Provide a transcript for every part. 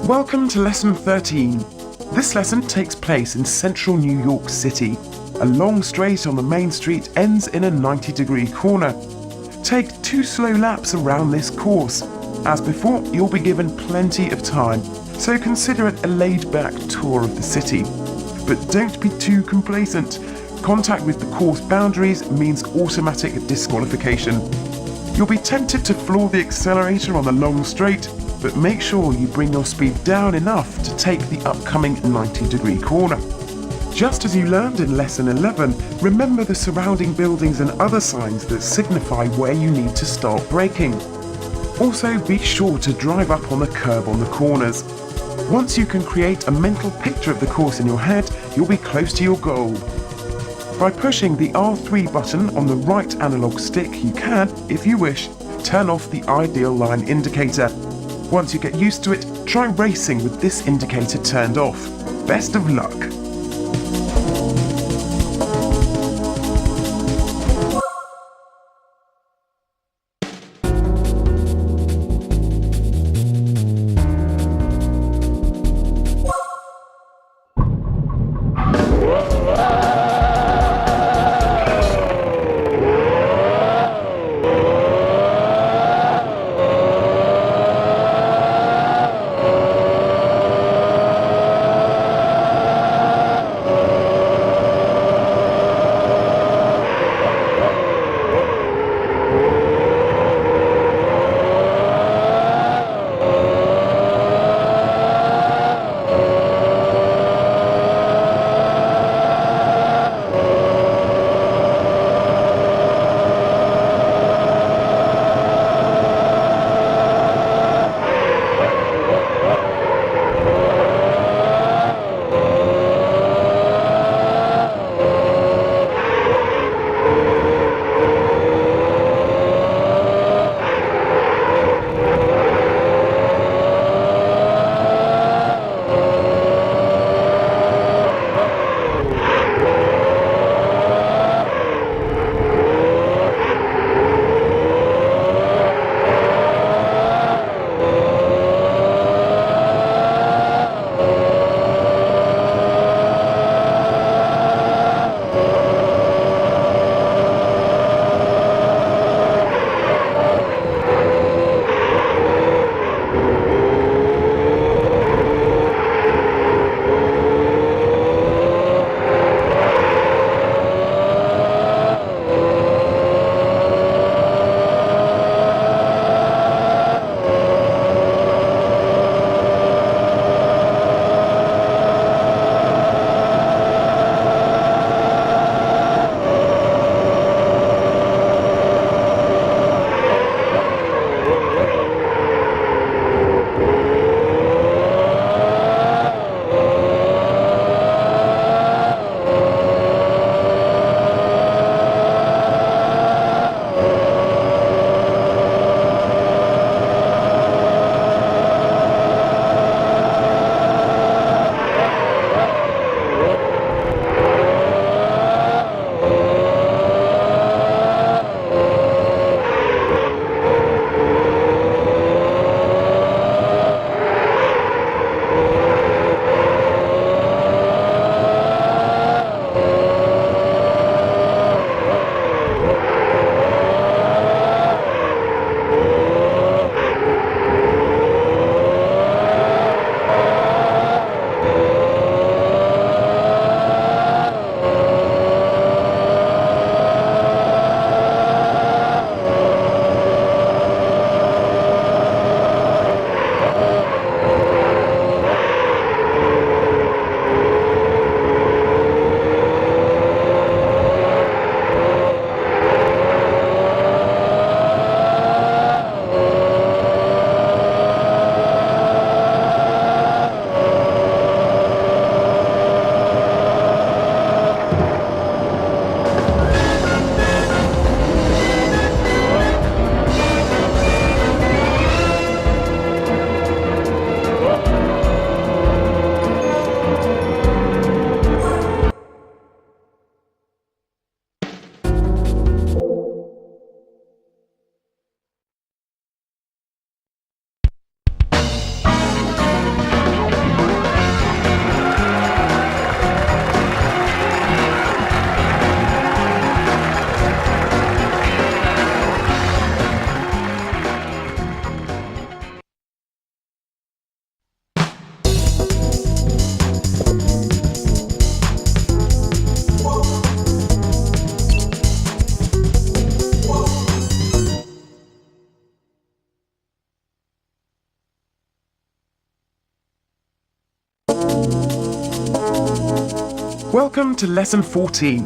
Welcome to Lesson 13. This lesson takes place in central New York City. A long straight on the main street ends in a 90-degree corner. Take 2 slow laps around this course. As before, you'll be given plenty of time, so consider it a laid-back tour of the city. But don't be too complacent. Contact with the course boundaries means automatic disqualification. You'll be tempted to floor the accelerator on the long straight, but make sure you bring your speed down enough to take the upcoming 90-degree corner. Just as you learned in Lesson 11, remember the surrounding buildings and other signs that signify where you need to start braking. Also, be sure to drive up on the curb on the corners. Once you can create a mental picture of the course in your head, you'll be close to your goal. By pushing the R3 button on the right analog stick, you can, if you wish, turn off the ideal line indicator. Once you get used to it, try racing with this indicator turned off. Best of luck! Welcome to Lesson 14.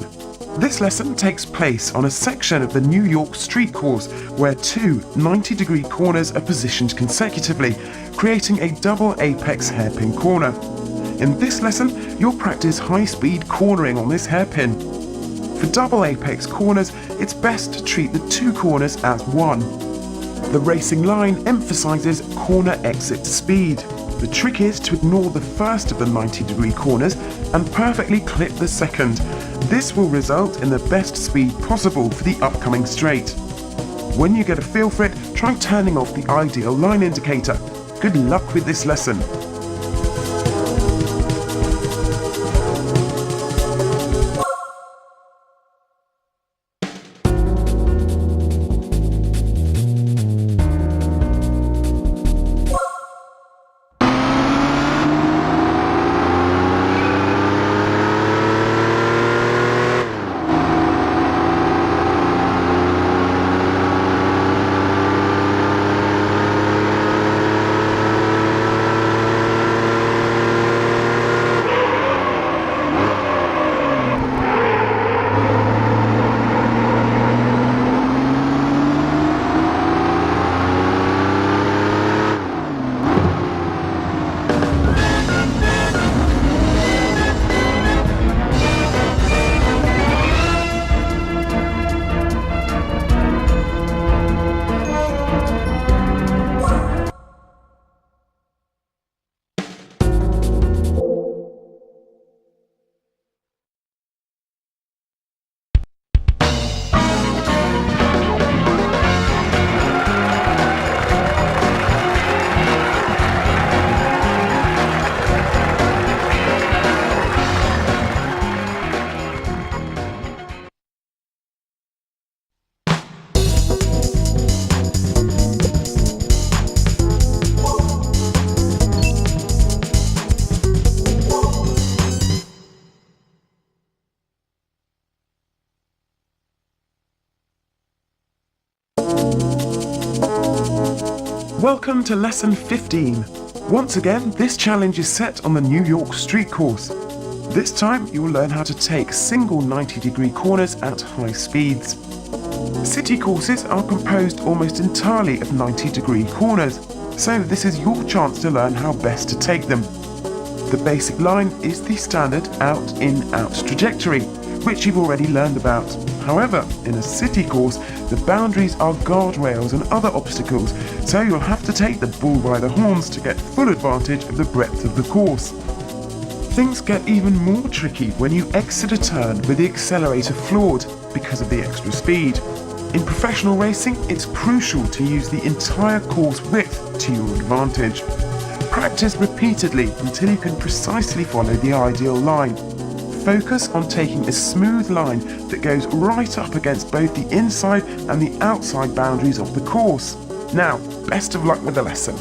This lesson takes place on a section of the New York street course where two 90-degree corners are positioned consecutively, creating a double apex hairpin corner. In this lesson, you'll practice high-speed cornering on this hairpin. For double apex corners, it's best to treat the two corners as one. The racing line emphasizes corner exit speed. The trick is to ignore the first of the 90-degree corners and perfectly clip the second. This will result in the best speed possible for the upcoming straight. When you get a feel for it, try turning off the ideal line indicator. Good luck with this lesson. Welcome to Lesson 15. Once again, this challenge is set on the New York street course. This time, you will learn how to take single 90-degree corners at high speeds. City courses are composed almost entirely of 90-degree corners, so this is your chance to learn how best to take them. The basic line is the standard out-in-out trajectory, which you've already learned about. However, in a city course, the boundaries are guardrails and other obstacles, so you'll have to take the bull by the horns to get full advantage of the breadth of the course. Things get even more tricky when you exit a turn with the accelerator floored because of the extra speed. In professional racing, it's crucial to use the entire course width to your advantage. Practice repeatedly until you can precisely follow the ideal line. Focus on taking a smooth line that goes right up against both the inside and the outside boundaries of the course. Now, best of luck with the lesson.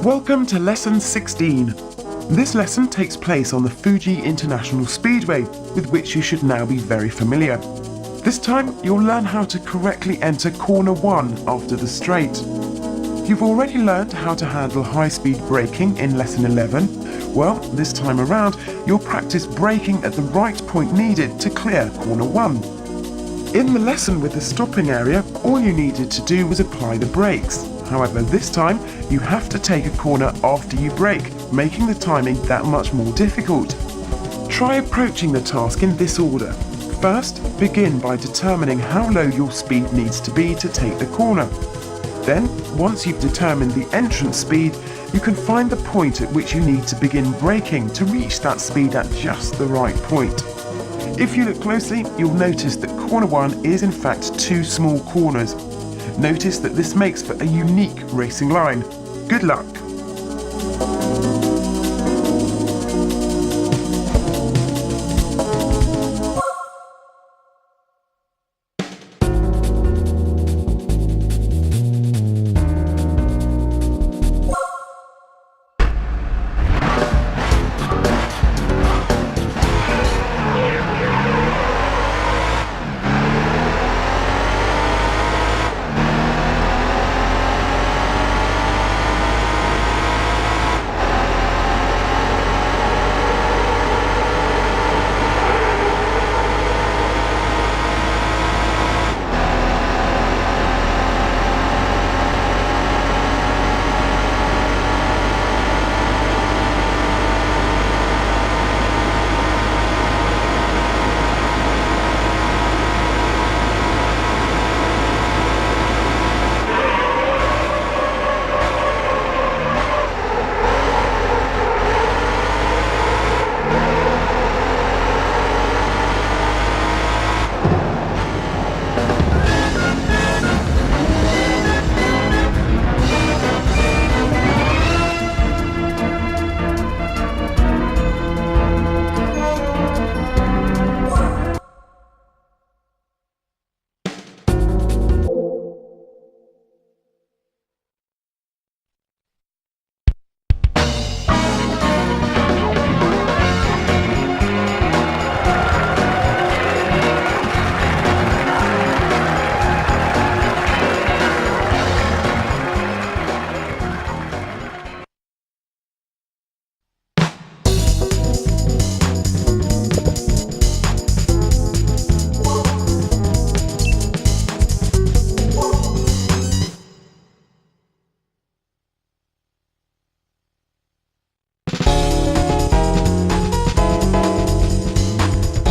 Welcome to Lesson 16. This lesson takes place on the Fuji International Speedway, with which you should now be very familiar. This time, you'll learn how to correctly enter corner 1 after the straight. You've already learned how to handle high-speed braking in lesson 11. Well, this time around, you'll practice braking at the right point needed to clear corner 1. In the lesson with the stopping area, all you needed to do was apply the brakes. However, this time, you have to take a corner after you brake, making the timing that much more difficult. Try approaching the task in this order. First, begin by determining how low your speed needs to be to take the corner. Then, once you've determined the entrance speed, you can find the point at which you need to begin braking to reach that speed at just the right point. If you look closely, you'll notice that corner 1 is in fact 2 small corners. Notice that this makes for a unique racing line. Good luck!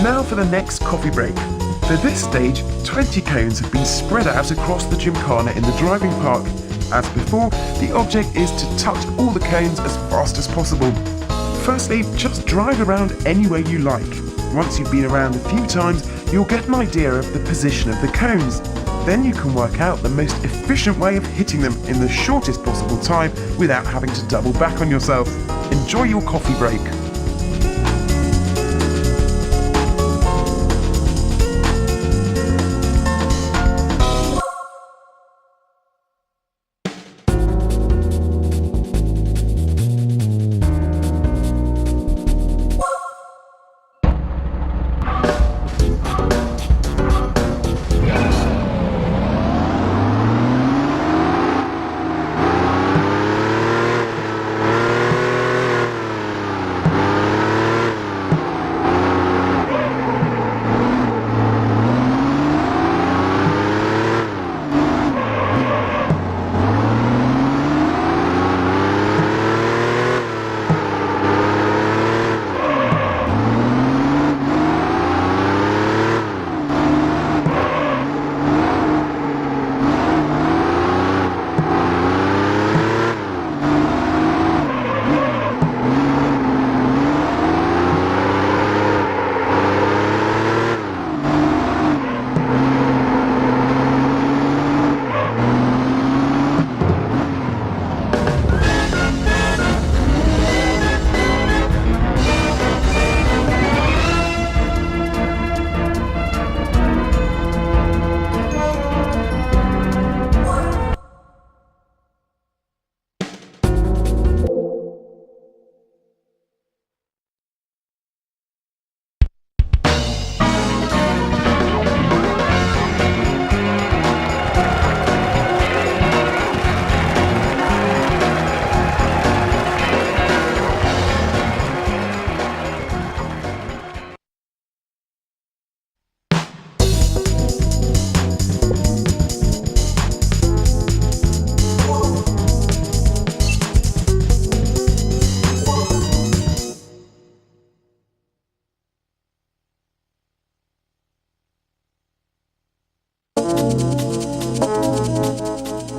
Now for the next coffee break. For this stage, 20 cones have been spread out across the gymkhana in the driving park. As before, the object is to touch all the cones as fast as possible. Firstly, just drive around any way you like. Once you've been around a few times, you'll get an idea of the position of the cones. Then you can work out the most efficient way of hitting them in the shortest possible time without having to double back on yourself. Enjoy your coffee break.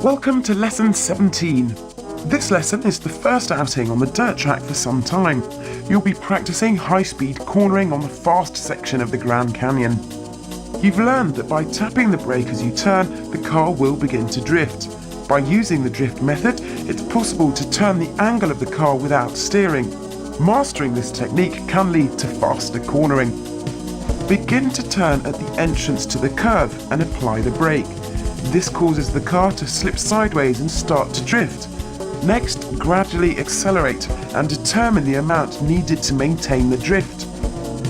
Welcome to Lesson 17. This lesson is the first outing on the dirt track for some time. You'll be practicing high-speed cornering on the fast section of the Gran Canyon. You've learned that by tapping the brake as you turn, the car will begin to drift. By using the drift method, it's possible to turn the angle of the car without steering. Mastering this technique can lead to faster cornering. Begin to turn at the entrance to the curve and apply the brake. This causes the car to slip sideways and start to drift. Next, gradually accelerate and determine the amount needed to maintain the drift.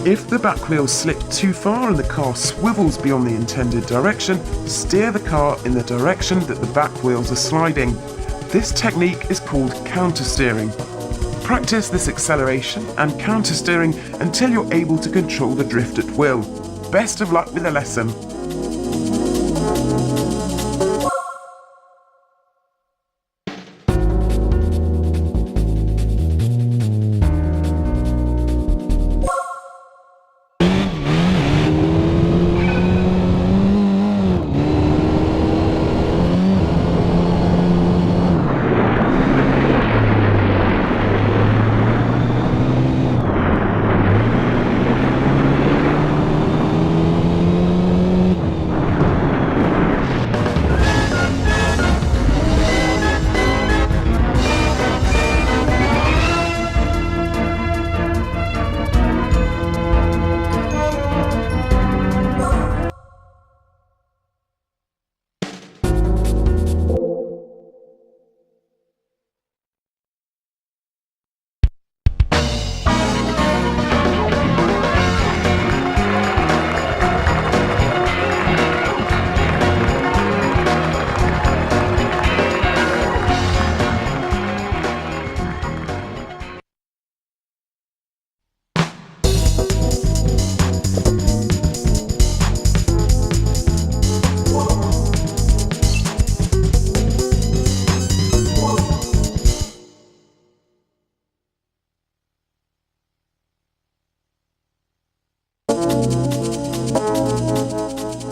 If the back wheels slip too far and the car swivels beyond the intended direction, steer the car in the direction that the back wheels are sliding. This technique is called countersteering. Practice this acceleration and countersteering until you're able to control the drift at will. Best of luck with the lesson.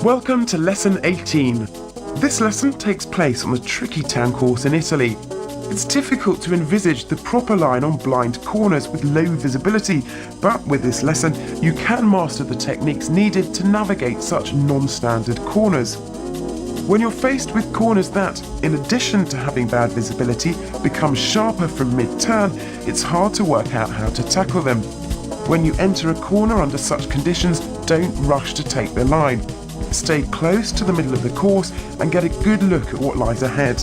Welcome to Lesson 18. This lesson takes place on the tricky town course in Italy. It's difficult to envisage the proper line on blind corners with low visibility, but with this lesson you can master the techniques needed to navigate such non-standard corners. When you're faced with corners that, in addition to having bad visibility, become sharper from mid-turn, it's hard to work out how to tackle them. When you enter a corner under such conditions, don't rush to take the line. Stay close to the middle of the course and get a good look at what lies ahead.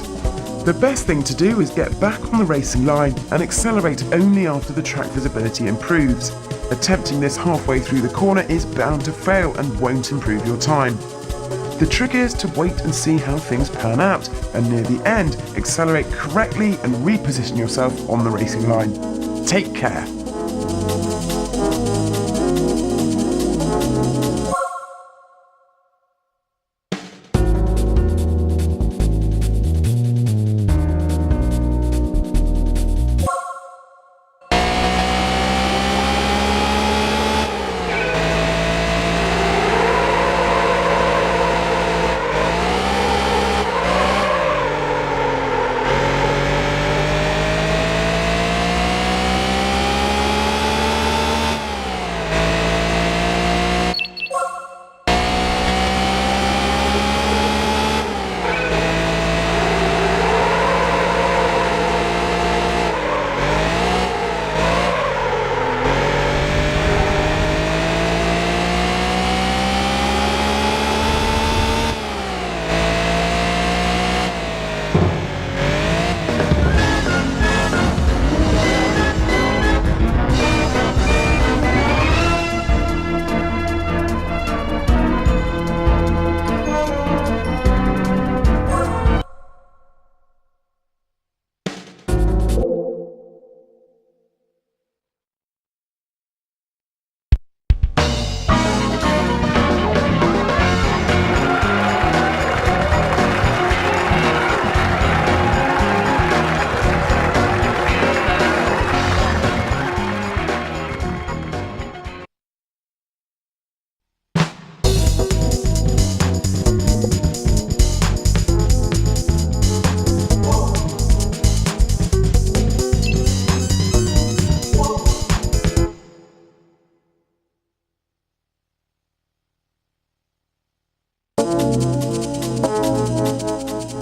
The best thing to do is get back on the racing line and accelerate only after the track visibility improves. Attempting this halfway through the corner is bound to fail and won't improve your time. The trick is to wait and see how things pan out, and near the end, accelerate correctly and reposition yourself on the racing line. Take care.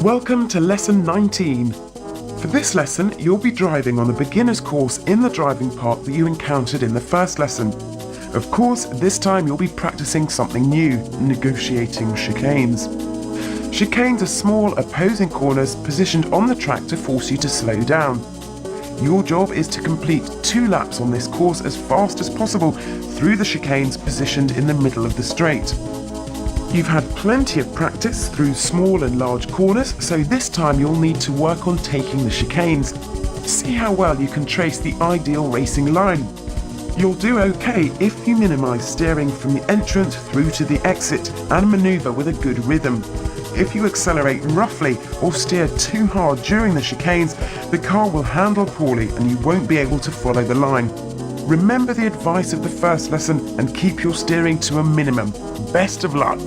Welcome to Lesson 19. For this lesson, you'll be driving on the beginner's course in the driving park that you encountered in the first lesson. Of course, this time you'll be practicing something new, negotiating chicanes. Chicanes are small opposing corners positioned on the track to force you to slow down. Your job is to complete 2 laps on this course as fast as possible through the chicanes positioned in the middle of the straight. You've had plenty of practice through small and large corners, so this time you'll need to work on taking the chicanes. See how well you can trace the ideal racing line. You'll do okay if you minimise steering from the entrance through to the exit and manoeuvre with a good rhythm. If you accelerate roughly or steer too hard during the chicanes, the car will handle poorly and you won't be able to follow the line. Remember the advice of the first lesson and keep your steering to a minimum. Best of luck!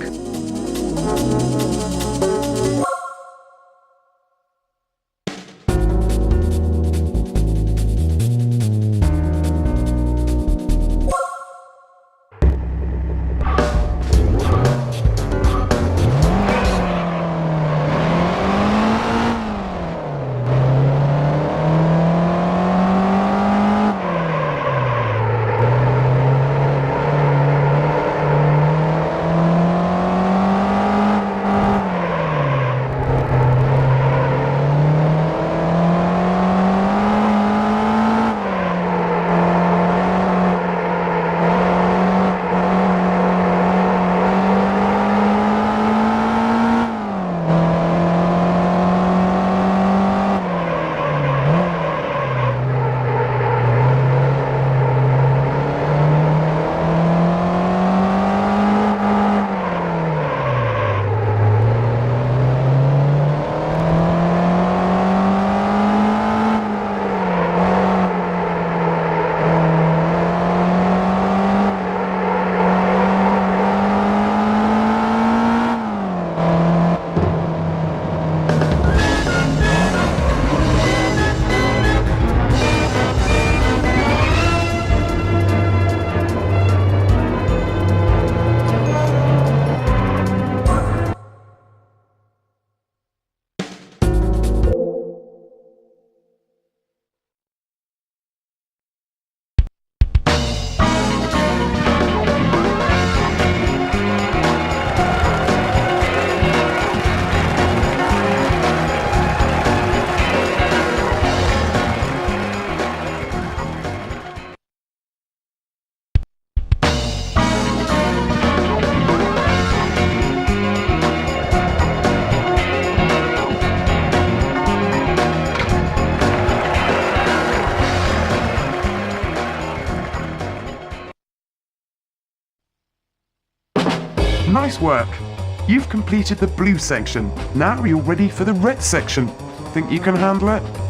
Nice work! You've completed the blue section. Now you're ready for the red section. Think you can handle it?